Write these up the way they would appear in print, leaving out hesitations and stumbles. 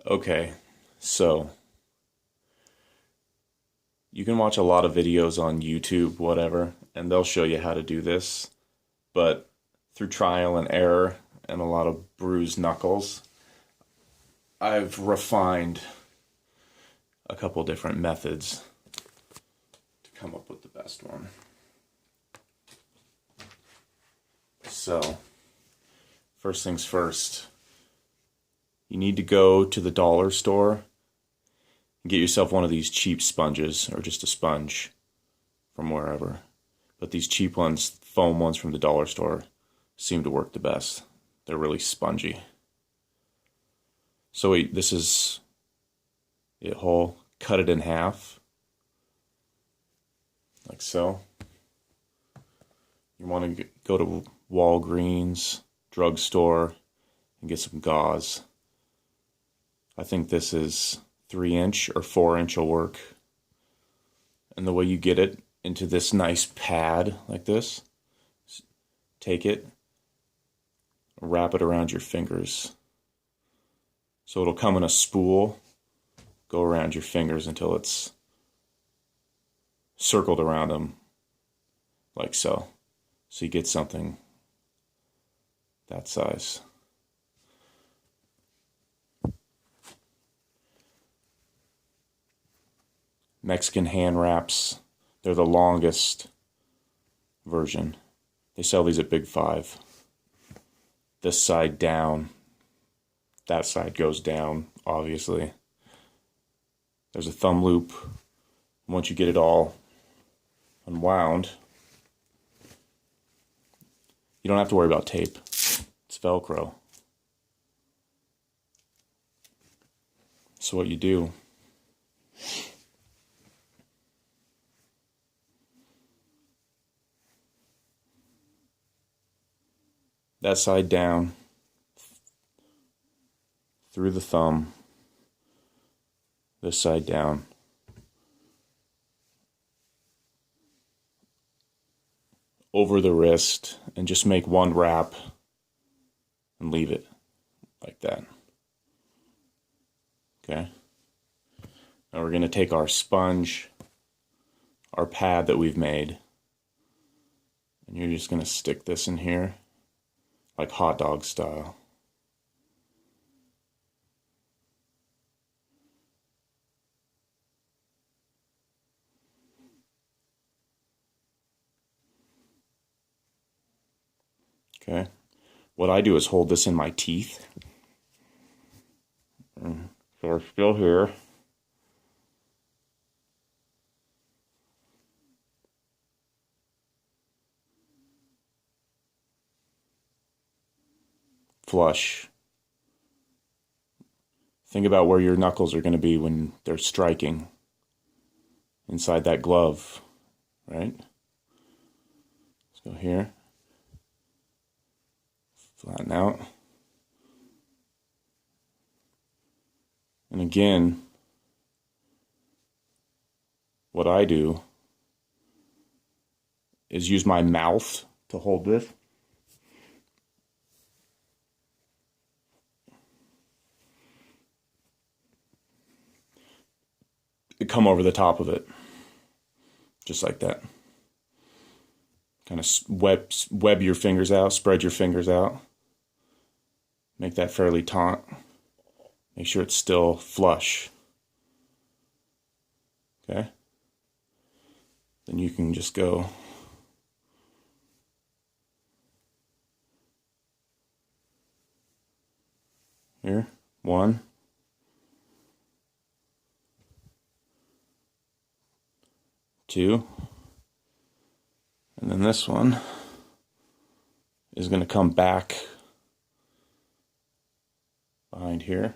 Okay, so you can watch a lot of videos on YouTube, whatever, and they'll show you how to do this. But through trial and error and a lot of bruised knuckles, I've refined a couple different methods to come up with the best one. So, first things first, you need to go to the dollar store and get yourself one of these cheap sponges, or just a sponge from wherever. But these cheap ones, foam ones from the dollar store, seem to work the best. They're really spongy. So this is it whole. Cut it in half, like so. You want to go to Walgreens, drugstore, and get some gauze. I think this is 3-inch or 4-inch will work. And the way you get it into this nice pad like this, take it, wrap it around your fingers. So it'll come in a spool, go around your fingers until it's circled around them, like so. So you get something that size. Mexican hand wraps, they're the longest version. They sell these at Big Five. This side down, that side goes down, obviously. There's a thumb loop. Once you get it all unwound, you don't have to worry about tape. It's Velcro. So what you do, that side down, through the thumb, this side down, over the wrist, and just make one wrap and leave it like that. Okay? Now we're going to take our sponge, our pad that we've made, and you're just going to stick this in here like hot dog style. Okay. What I do is hold this in my teeth. So we're still here. Flush. Think about where your knuckles are going to be when they're striking inside that glove, right? Let's go here. Flatten out. And again, what I do is use my mouth to hold this. Come over the top of it, just like that. Kind of web your fingers out, spread your fingers out. Make that fairly taut. Make sure it's still flush. Okay? Then you can just go here. 1, 2, and then this one is going to come back behind here.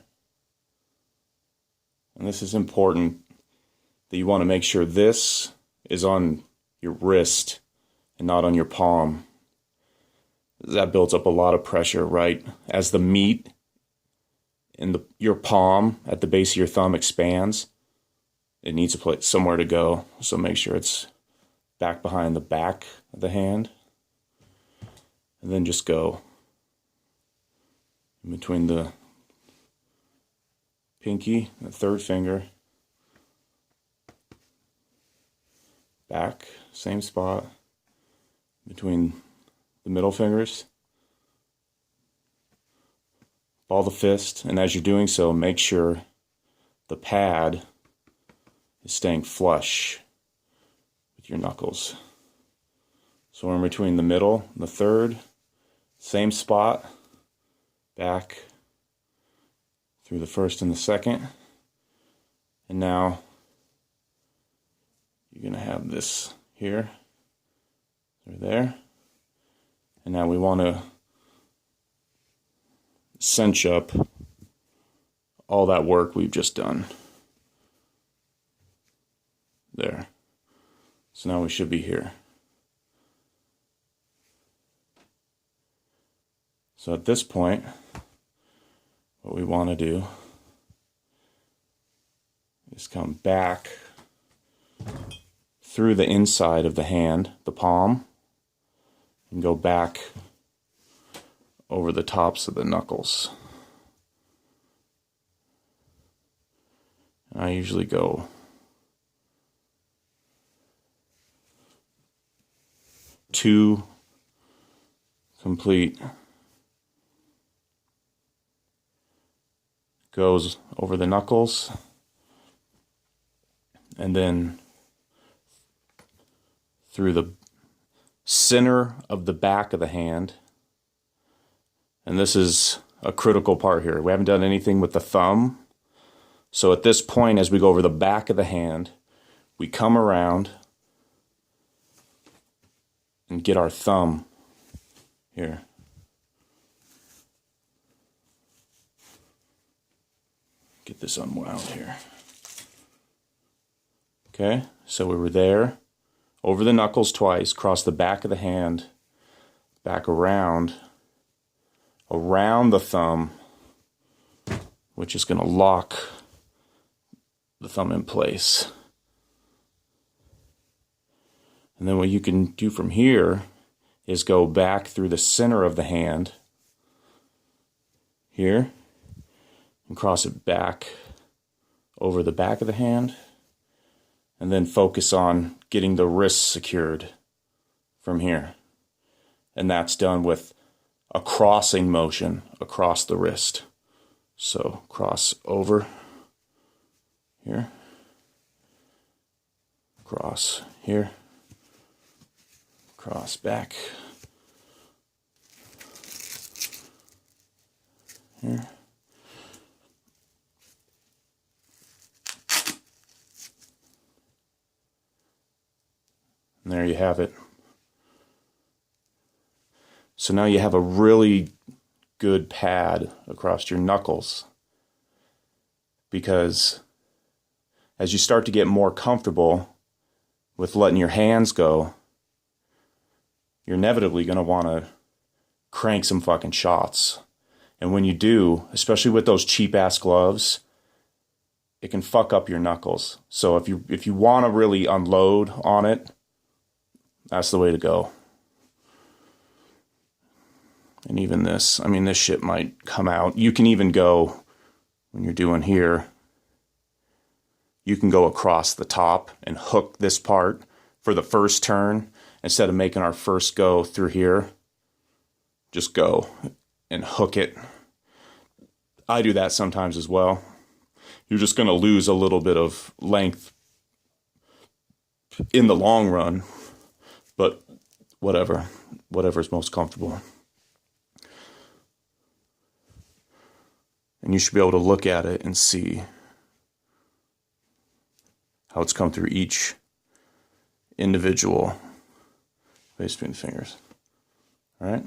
And this is important that you want to make sure this is on your wrist and not on your palm. That builds up a lot of pressure, right? As the meat in your palm at the base of your thumb expands, it needs a place somewhere to go. So make sure it's back behind the back of the hand. And then just go in between the pinky, the third finger, back, same spot, between the middle fingers, ball the fist, and as you're doing so, make sure the pad is staying flush with your knuckles. So we're in between the middle and the third, same spot, back through the first and the second, and now you're going to have this here, through there, and now we want to cinch up all that work we've just done. There. So now we should be here. So at this point, what we want to do is come back through the inside of the hand, the palm, and go back over the tops of the knuckles. And I usually go two complete goes over the knuckles, and then through the center of the back of the hand. And this is a critical part here. We haven't done anything with the thumb. So at this point, as we go over the back of the hand, we come around and get our thumb here. Get this unwound here. Okay, so we were there, over the knuckles twice, cross the back of the hand, back around the thumb, which is going to lock the thumb in place. And then what you can do from here is go back through the center of the hand here and cross it back over the back of the hand, and then focus on getting the wrist secured from here. And that's done with a crossing motion across the wrist. So cross over here, cross here, cross back here. And there you have it. So now you have a really good pad across your knuckles, because as you start to get more comfortable with letting your hands go, you're inevitably going to want to crank some fucking shots. And when you do, especially with those cheap ass gloves, it can fuck up your knuckles. So if you want to really unload on it, that's the way to go. And even this, I mean, this shit might come out. You can even go, when you're doing here, you can go across the top and hook this part for the first turn. Instead of making our first go through here, just go and hook it. I do that sometimes as well. You're just going to lose a little bit of length in the long run, but whatever's most comfortable. And you should be able to look at it and see how it's come through each individual space between the fingers. All right?